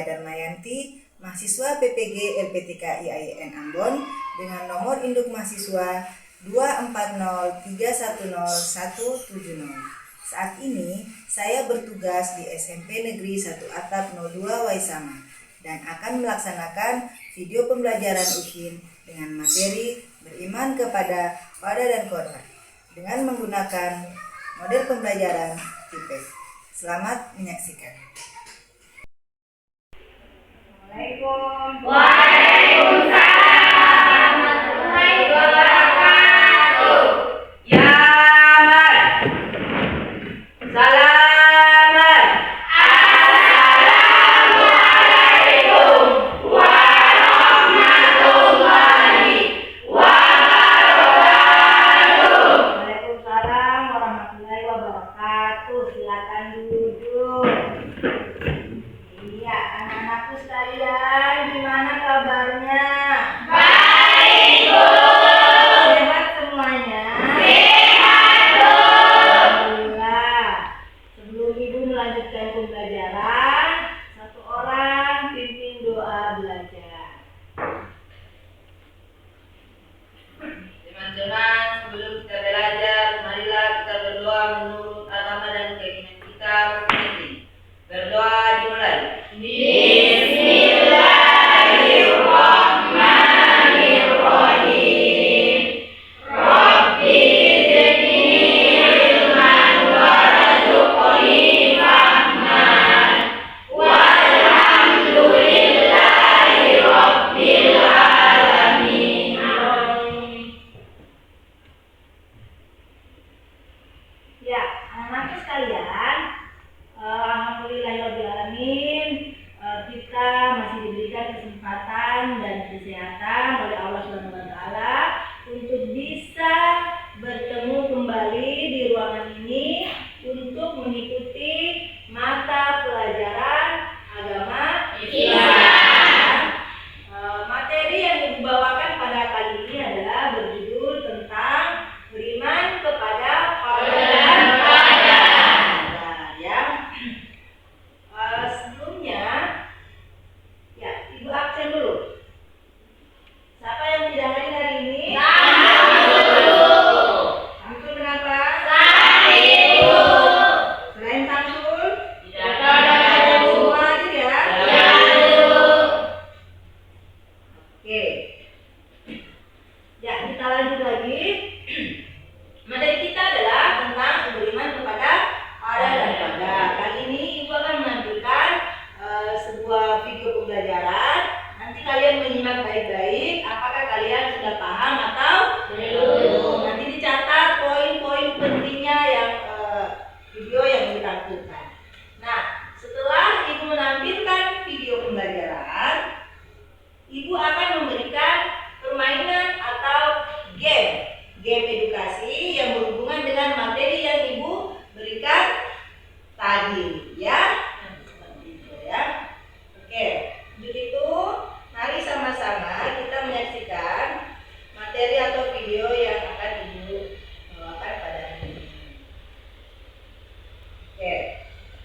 Darmayanti, mahasiswa PPG LPTK IAIN Ambon dengan nomor induk mahasiswa 240310170. Saat ini saya bertugas di SMP Negeri 1 Atap 02 Waisama dan akan melaksanakan video pembelajaran UKIN dengan materi beriman kepada Qada dan Qadar dengan menggunakan model pembelajaran TIPEX. Selamat menyaksikan. Assalamualaikum. Waalaikumsalam warahmatullahi wabarakatuh. Ya Mat. Salamat. Assalamualaikum warahmatullahi wabarakatuh. Waalaikumsalam warahmatullahi wabarakatuh. Silakan duduk. Iya, anak-anakku sekalian, gimana kabarnya? Baik, Bu. Sehat semuanya? Sehat, Bu. Alhamdulillah. Sebelum Ibu melanjutkan pembelajaran, satu orang pimpin doa belajar. Teman-teman, sebelum kita belajar, marilah kita berdoa menurut agama dan keyakinan kita masing-masing. Berdoa dimulai. Bismillahirrahmanirrahim. Rabbi zidni ilman warzuqni fahman. Walhamdulillahi rabbil alamin. Ya, anak-anak sekalian, alhamdulillahirrahmanirrahim, kita masih diberikan kesempatan dan kesehatan oleh Allah SWT untuk bisa bertemu kembali di ruangan ini untuk mengikuti mata pelajaran agama Islam. Materi yang dibawakan pada kali ini adalah berjudul tentang beriman kepada Qada dan Qadar. Sebelumnya, ya, Ibu absen dulu. Siapa yang tidak hadir hari ini? Samsul kenapa? Sakit, Bu. Selain Samsul? Tidak ada. Semua hadir ya? Tidak. Oke. Ya, kita lanjut lagi. Materi kita adalah tentang beriman kepada Qada dan Qadar. Kali ini Ibu akan menampilkan sebuah video pembelajaran. Nanti kalian menyimak baik-baik. Apakah kalian sudah paham atau belum? Nanti dicatat poin-poin pentingnya yang video yang ditampilkan. Nah, setelah Ibu menampilkan video pembelajaran, Ibu akan memberikan permainan atau game edukasi yang berhubungan dengan materi yang Ibu berikan tadi, ya. Seperti itu ya. Oke, untuk itu mari sama-sama kita menyaksikan materi atau video yang akan Ibu bawakan pada hari ini. Oke.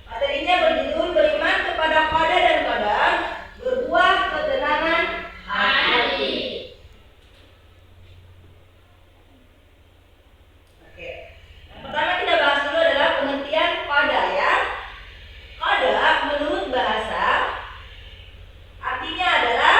Materinya berjudul beriman kepada Qada dan Qadar, berbuah ketenangan hati. Oke. Yang pertama kita bahas dulu adalah pengertian Qada ya. Qada menurut bahasa artinya adalah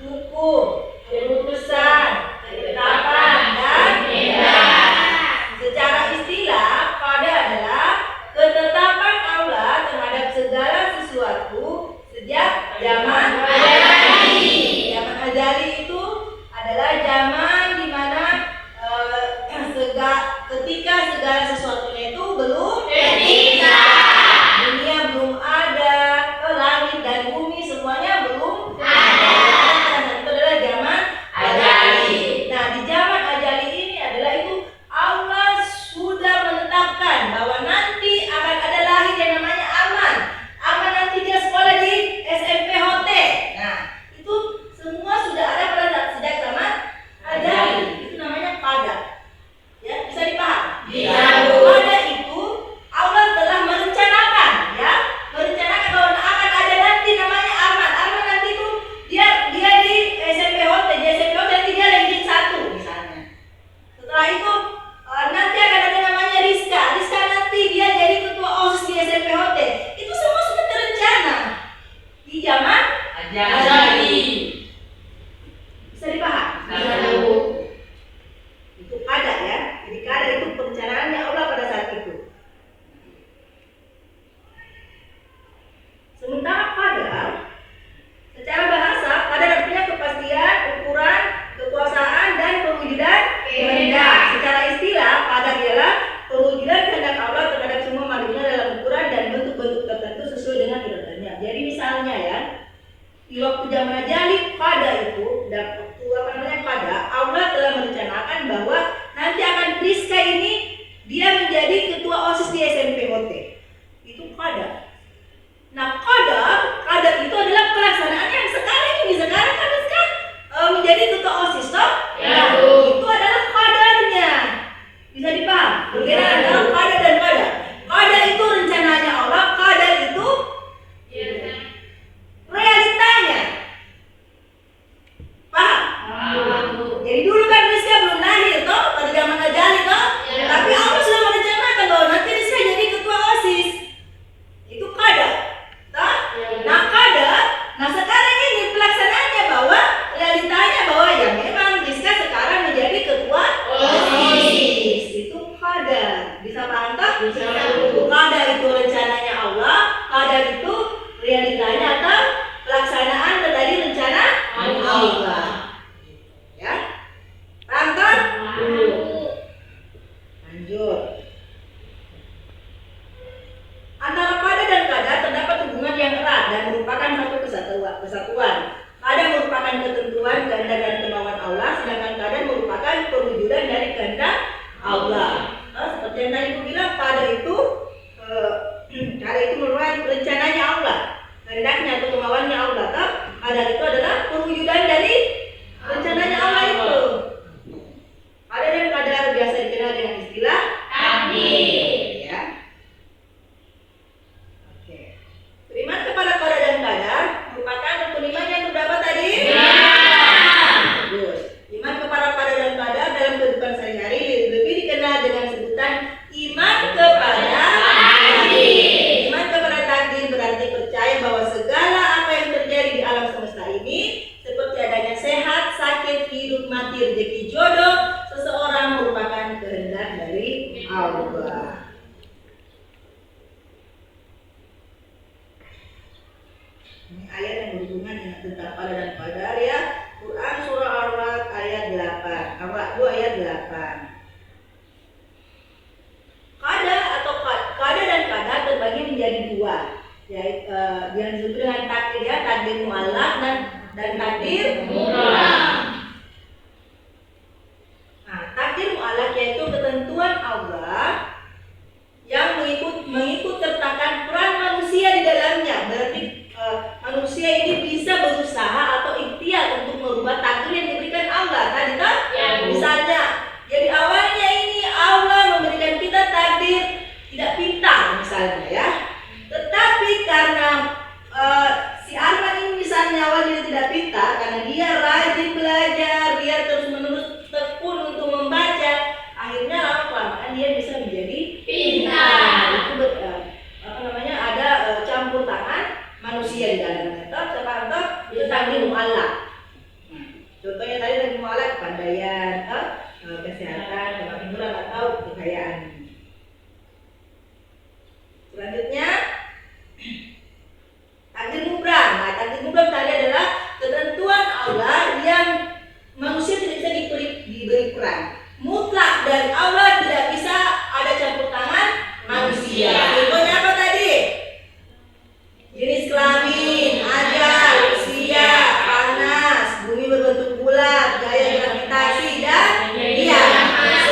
hukum, keputusan, ketetapan, dan edaran. Secara istilah, Qada adalah ketetapan Allah terhadap segala sesuatu sejak zaman azali. Zaman azali itu adalah zaman di mana ketika segala sesuatunya itu belum tercipta. Dunia belum ada, langit dan bumi semuanya belum ada. Itu adalah zaman azali. Nah, di zaman azali ini adalah itu Allah sudah menetapkan bahwa nanti akan ada lahir yang namanya Arman. Arman nanti dia sekolah di SMP Hotel. Ajari. Bisa dipaham? Tahu. Itu kada ya. Jadi kada itu perencanaannya Allah pada saat itu. Sementara kada secara bahasa kada artinya kepastian, ukuran, kekuasaan dan perwujudan kehendak. Secara istilah kada ialah perwujudan kehendak Allah terhadap semua makhluknya dalam ukuran dan bentuk-bentuk tertentu sesuai dengan iradannya. Jadi misalnya ya, di waktu zaman Jahiliyah kada itu dan waktu kada Allah telah merencanakan bahwa nanti akan Priska ini dia menjadi ketua OSIS di SMP OT. Itu kada. Nah, kada itu adalah pelaksanaan yang sekarang kan Priska menjadi ketua OSIS toh? Ya, Itu adalah kadanya. Bisa dipaham? Perbedaan antara kada dan kada. Kada itu rencananya Allah, kada itu realitanya. Paham? Jadi dulu kan Rizka belum lahir toh, pada zaman Najali toh. Tapi Allah sudah merencanakan bahwa nanti Rizka jadi ketua OSIS. Itu kada. Toh? Nah kada, nah sekarang ini pelaksanaannya bahwa realitanya bahwa ya memang Rizka sekarang menjadi ketua OSIS. Itu kada. Bisa paham toh? Kada itu rencananya Allah, kada itu realitanya atau pelaksanaan dari rencana Allah. Ya, paham kan? Lanjut. Antara kada dan kada terdapat hubungan yang erat dan merupakan satu kesatuan. Kada merupakan ketentuan kehendak dan kemauan Allah, sedangkan kada merupakan perwujudan dari kehendak Allah. Seperti yang tadi aku bilang, kada itu merupakan rencananya Allah, kehendaknya atau kemauannya Allah. Kada itu adalah perwujudan dari rencananya Allah itu. Kada dan kada biasa dikenal dengan istilah takdir. Ya. Oke. Beriman kepada kada dan kada merupakan rukun iman yang terdapat tadi. Bagus. Iman kepada kada dan kada dalam kehidupan sehari-hari lebih dikenal dengan sebutan iman kepada takdir. Iman kepada takdir berarti percaya bahwa segala apa yang terjadi di alam semesta ini, seperti adanya sehat, sakit, hidup, mati, rezeki, jodoh, seseorang merupakan kehendak dari Allah. Ini ayat yang berhubungan dengan tentang pada dan qadar ya. Quran surah Ar-Ra'd ayat 8. Ar-Ra'd ayat 8. Kada dan kada terbagi menjadi dua. Yaitu yang disebut dengan takdir ya, takdir mu'allaq dan takdir mutlak. Nah, takdir mu'allaq yaitu ketentuan Allah yang mengikut sertakan peran manusia di dalamnya. Berarti manusia ini bisa berusaha atau ikhtiar untuk merubah takdir yang diberikan Allah. Tadi kan? Misalnya, jadi awalnya ini Allah memberikan kita takdir tidak pintar misalnya ya. Tetapi karena si Arman ini misalnya awalnya tidak pintar, karena dia rajin belajar, dia terus-menerus tekun untuk membaca, akhirnya lama-kelamaan dia bisa menjadi pintar. Itu ada campur tangan manusia di dalamnya. Itu takdir mu'allaq. Contohnya tadi takdir mu'allaq kepandaian, kesehatan, kemakmuran atau kekayaan. Selanjutnya takdir mubram. Nah, takdir mubram tadi adalah ketentuan Allah yang manusia tidak bisa diberi peran. Mutlak dari Allah, tidak bisa ada campur tangan manusia. Contohnya apa tadi? Jenis kelamin, ajal, usia, panas, bumi berbentuk bulat, gaya gravitasi dan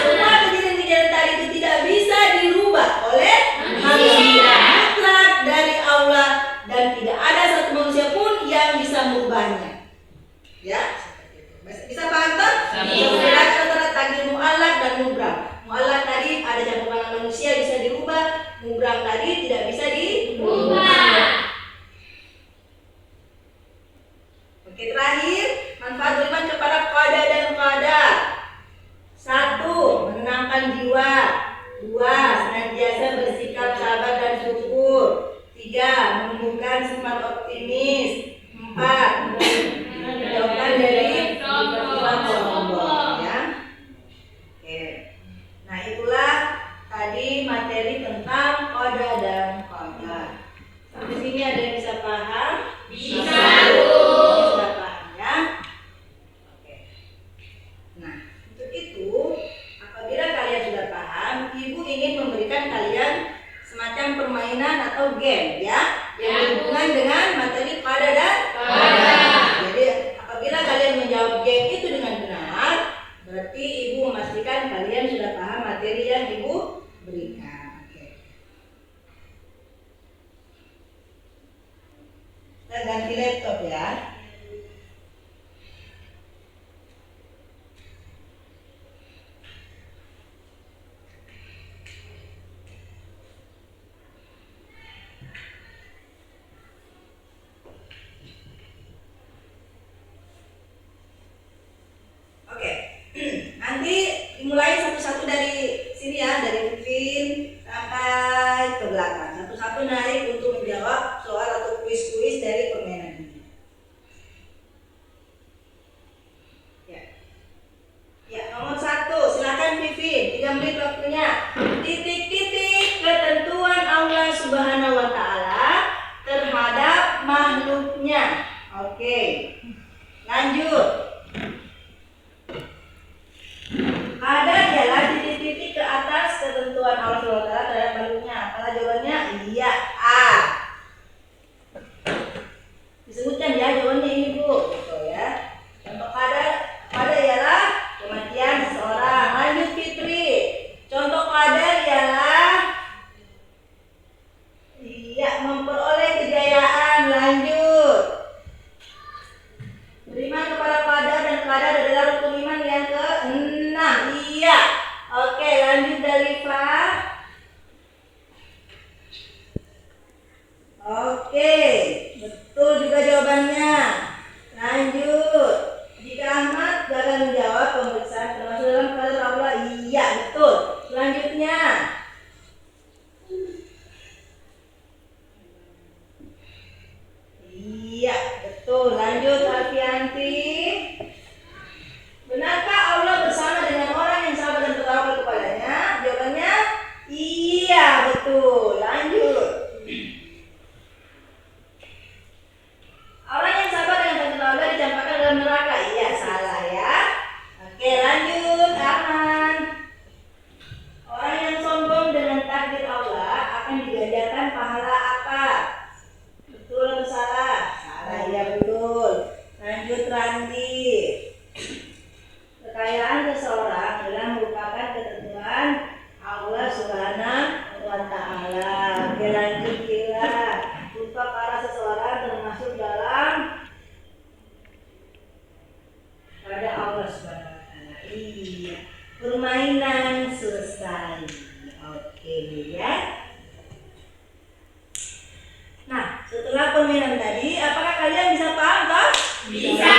semua kejadian-kejadian tadi itu tidak bisa dirubah oleh manusia. Mutlak dari Allah dan tidak ada satu manusia pun yang bisa merubahnya. Ya, bisa paham tak? Membedakan antara takdir mu'allaq dan mubram. Mu'allaq tadi ada campur tangan manusia bisa dirubah, mubram tadi tidak bisa dirubah. Oke, terakhir manfaat beriman kepada qada dan qadar. 1. Menenangkan jiwa. 2. Senantiasa bersikap sabar dan syukur. 3. Menumbuhkan sifat optimis. 4. laptop ya. Oke, nanti dimulai satu-satu dari sini ya, dari Vin sampai ke belakang. Satu-satu naik untuk menjawab soal atau kuis-kuis dari permainan ini. Ya, ya nomor 1, silakan Vivin, 3 menit waktunya. Titik-titik ketentuan Allah Subhanahu Wa Taala terhadap makhluknya. Oke, lanjut. Ada ialah titik-titik ke atas ketentuan Allah SWT terhadap makhluknya. Apa jawabannya? Iya, A. Disebutkan ya jawabannya ini Bu. Betul ya. Contoh pada ialah kematian seseorang. Lanjut Fitri. Contoh pada ialah iya memperoleh kejayaan. Lanjut. Beriman kepada qadar dan qadar adalah rukun iman yang ke-6. Iya. Oke, lanjut Dalifa. Oke, betul juga jawabannya. Lanjut. Jika Ahmad gagal menjawab pemeriksaan termasuk dalam qadar Allah. Iya, betul. Selanjutnya. Iya, betul. Lanjut Alfianti. Benarkah Allah bersama dengan orang yang sabar dan bertawakal kepadanya? Jawabannya iya, betul. Lanjut. Orang yang sabar dengan bertawakal dicampakkan dalam neraka. Iya, salah ya. Oke, lanjut Arman. Orang yang sombong dengan takdir Allah akan diganjarkan pahala apa? Betul atau salah? Salah, ya betul. Lanjut Randi. Kekayaan seseorang adalah merupakan ketentuan Allah Subhanahu Wa Taala. Oke, lanjut Gila. Lupa para seseorang termasuk dalam pada Allah Subhanahu Wa Taala. Iya. Permainan selesai. Oke ya. Nah, setelah permainan tadi, apakah kalian bisa paham toh? Bisa.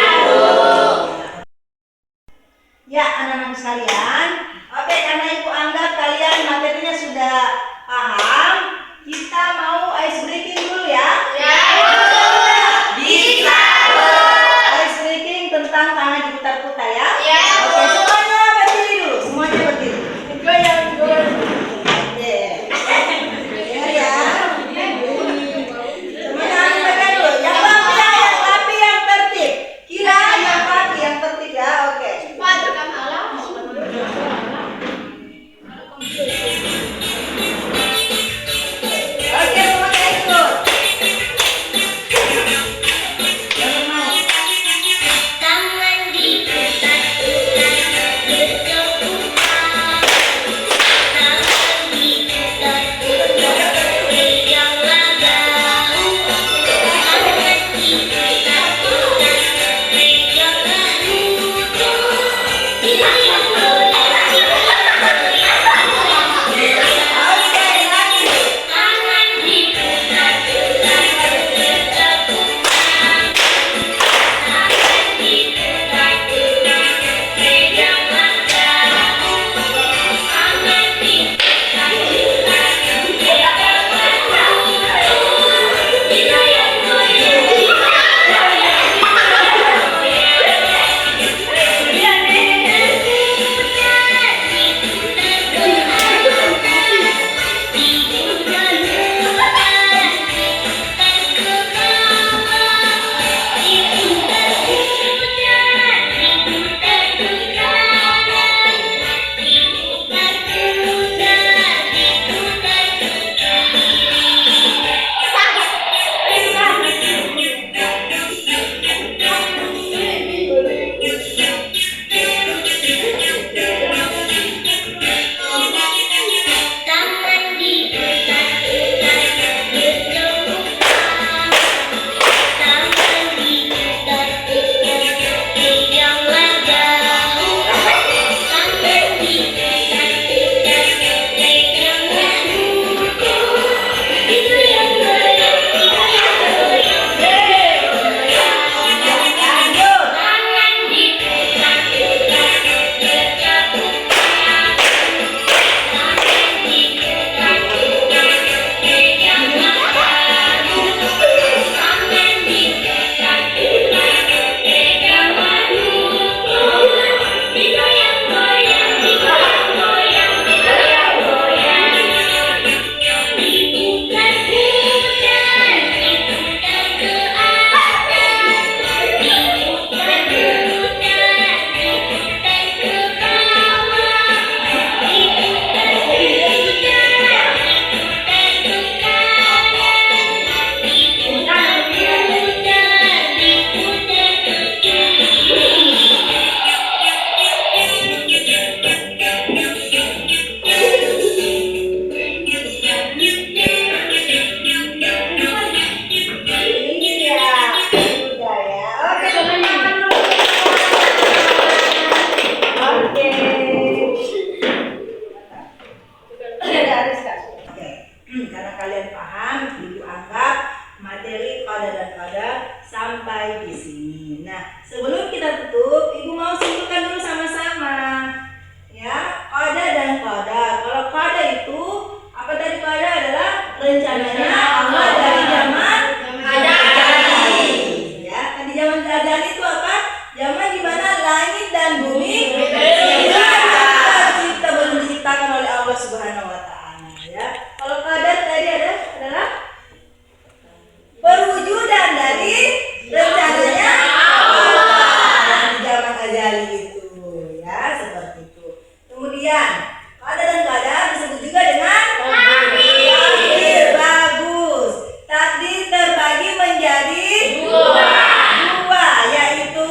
sampai di sini. Nah, sebelum kita tutup, Ibu mau simpulkan dulu sama-sama. Ya, qada dan qadar. Kalau qada itu apa tadi? Qada adalah rencananya Allah dari zaman ajali. Ya, tadi zaman ajali itu apa? Zaman di mana langit dan bumi tercipta belum diciptakan oleh Allah Subhanahu wa taala, ya. Kalau qadar tadi adalah perwujudan dari rencananya Allah di zaman ajali itu, ya, seperti itu. Kemudian qadar dan qadar disebut juga dengan takdir. Bagus. Takdir terbagi menjadi dua, yaitu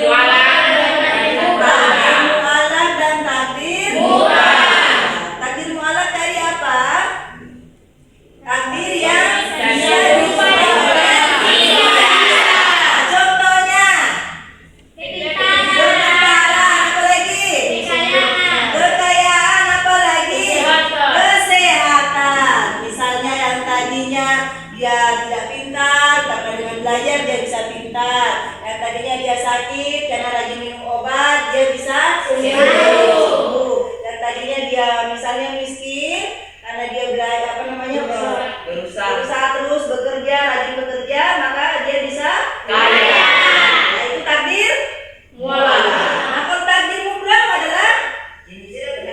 mu'alaq dan takdir murad. Takdir mu'alaq tadi apa? Takdir yang bisa diubah oleh contohnya kekayaan, apa lagi? Kekayaan, apa lagi? Kesehatan. Misalnya yang tadinya dia tidak pintar, karena dengan belajar dia bisa pintar. Yang tadinya dia sakit, karena rajin minum obat dia bisa sembuh. Yang tadinya dia misalnya miskin, karena dia belajar berusaha terus bekerja, rajin bekerja, maka dia bisa kaya. Nah, itu takdir mu'alaq. Nah, kalau takdir mutlak adalah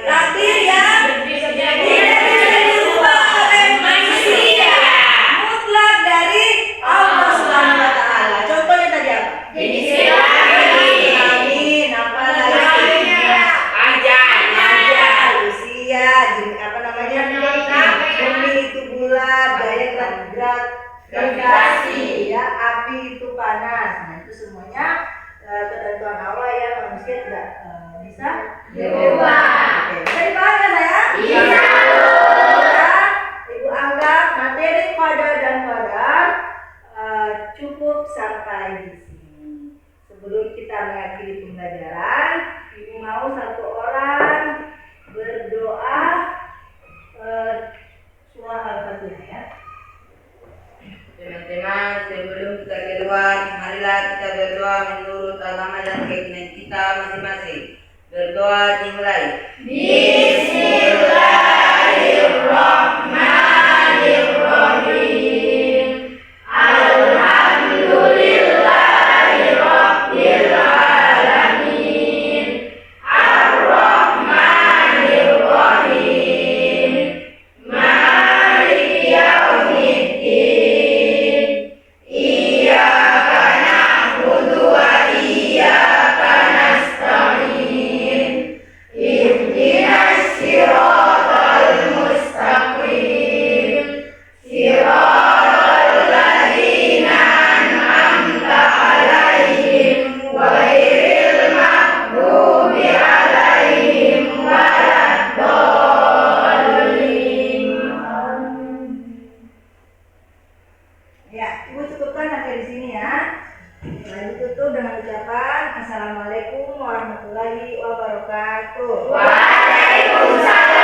takdir yang tidak bisa dirubah oleh manusia, mutlak dari Allah Subhanahu wa taala. Contohnya tadi apa? Amin. Apa lagi? Ajal, usia, apa namanya? Bumi itu bulat, daya gravitasi, ya, api itu panas. Nah, itu semuanya ketentuan Allah, ya, manusia tidak bisa dirubah. Oke, bisa dipahami ya, saya? Bisa. Ibu anggap materi qada dan qadar cukup sampai di sini. Sebelum kita mengakhiri pembelajaran, Ibu mau satu orang berdoa surah Al-Fatihah, ya. Teman-teman, sebelum kita keluar, marilah kita berdoa menurut agama dan keyakinan kita masing-masing. Berdoa dimulai. Bismillahirrahmanirrahim. Alhamdulillahirabbil alamin. Ar-Rahmanirrahim. Maliki yaumiddin. Iyyaka na'budu wa iyyaka nasta'in. Ihdinas siratal mustaqim. Siratal ladzina an'amta 'alaihim ghairil maghdubi 'alaihim waladdallin. Ya, Ibu cukupkan sampai di sini, ya. Lalu tutup dengan ucapan Assalamualaikum warahmatullahi wabarakatuh. Waalaikumsalam.